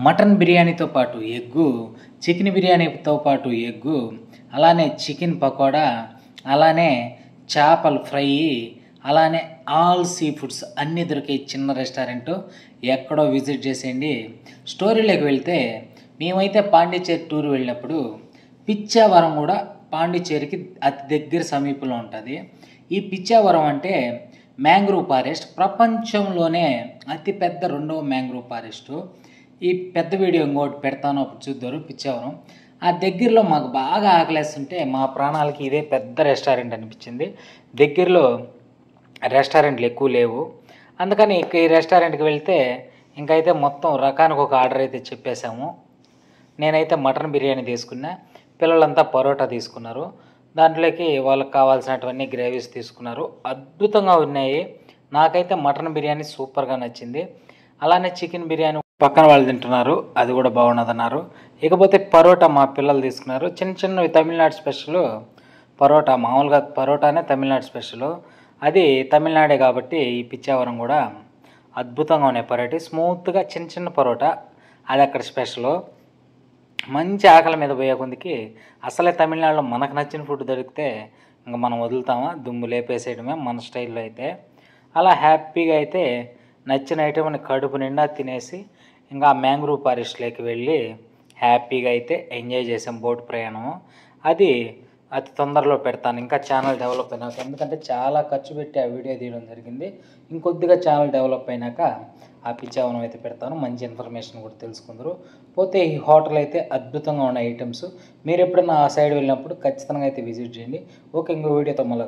Mutton బిర్యానీతో పాటు egg, chicken బిర్యానీతో పాటు ఎగ్గు, అలానే చికెన్ పకోడా, అలానే చేపల ఫ్రై, అలానే ఆల్ సీ ఫుడ్స్ అన్నీ దొరికే చిన్న రెస్టారెంటు ఎక్కడో విజిట్ చేసేయండి. స్టోరీలోకి వెళ్తే మేమైతే పాండిచ్చేరి టూర్ వెళ్ళినప్పుడు పిచ్చావరం కూడా పాండిచ్చేరికి అతి దగ్గర సమీపంలో ఉంటుంది. ఈ పిచ్చావరం అంటే మ్యాంగ్రూవ్ ఫారెస్ట్, ప్రపంచంలోనే అతిపెద్ద రెండవ మ్యాంగ్రూవ్ ఫారెస్టు. ఈ పెద్ద వీడియో ఇంకోటి పెడతాను, అప్పుడు చూద్దరు. పిచ్చావరం ఆ దగ్గరలో మాకు బాగా ఆకలేస్తుంటే మా ప్రాణాలకి ఇదే పెద్ద రెస్టారెంట్ అనిపించింది. దగ్గరలో రెస్టారెంట్లు ఎక్కువ లేవు, అందుకని ఈ రెస్టారెంట్కి వెళ్తే ఇంకైతే మొత్తం రకానికి ఒక ఆర్డర్ అయితే చెప్పేశాము. నేనైతే మటన్ బిర్యానీ తీసుకున్నా, పిల్లలంతా పరోటా తీసుకున్నారు. దాంట్లోకి వాళ్ళకి కావాల్సినటువన్నీ గ్రేవీస్ తీసుకున్నారు. అద్భుతంగా ఉన్నాయి. నాకైతే మటన్ బిర్యానీ సూపర్గా నచ్చింది. అలానే చికెన్ బిర్యానీ పక్కన వాళ్ళు తింటున్నారు, అది కూడా బాగున్నదన్నారు. ఇకపోతే పరోటా మా పిల్లలు తీసుకున్నారు. చిన్న చిన్నవి తమిళనాడు స్పెషల్ పరోటా, మామూలుగా పరోటానే తమిళనాడు స్పెషల్, అది తమిళనాడే కాబట్టి ఈ పిచ్చావరం కూడా అద్భుతంగా ఉన్నాయి. పరోటా స్మూత్గా చిన్న చిన్న పరోటా, అది అక్కడ స్పెషల్. మంచి ఆకలి మీద పోయే కొందికి అసలే తమిళనాడులో మనకు నచ్చిన ఫుడ్ దొరికితే ఇంకా మనం వదులుతామా, దుమ్ము లేపేసేయడమే మన స్టైల్లో. అయితే అలా హ్యాపీగా అయితే నచ్చిన ఐటమ్ని కడుపు నిండా తినేసి ఇంకా మ్యాంగ్రూవ్ ఫారెస్ట్లోకి వెళ్ళి హ్యాపీగా అయితే ఎంజాయ్ చేసాం బోట్ ప్రయాణం. అది అతి తొందరలో పెడతాను, ఇంకా ఛానల్ డెవలప్ అయినాక. ఎందుకంటే చాలా ఖర్చు పెట్టి ఆ వీడియో తీయడం జరిగింది. ఇంకొద్దిగా ఛానల్ డెవలప్ అయినాక ఆ పిచ్చావరం అయితే పెడతాను. మంచి ఇన్ఫర్మేషన్ కూడా తెలుసుకుందరు. పోతే ఈ హోటల్ అయితే అద్భుతంగా ఉన్న ఐటమ్స్. మీరు ఎప్పుడైనా ఆ సైడ్ వెళ్ళినప్పుడు ఖచ్చితంగా అయితే విజిట్ చేయండి. ఓకే, ఇంకో వీడియోతో మళ్ళీ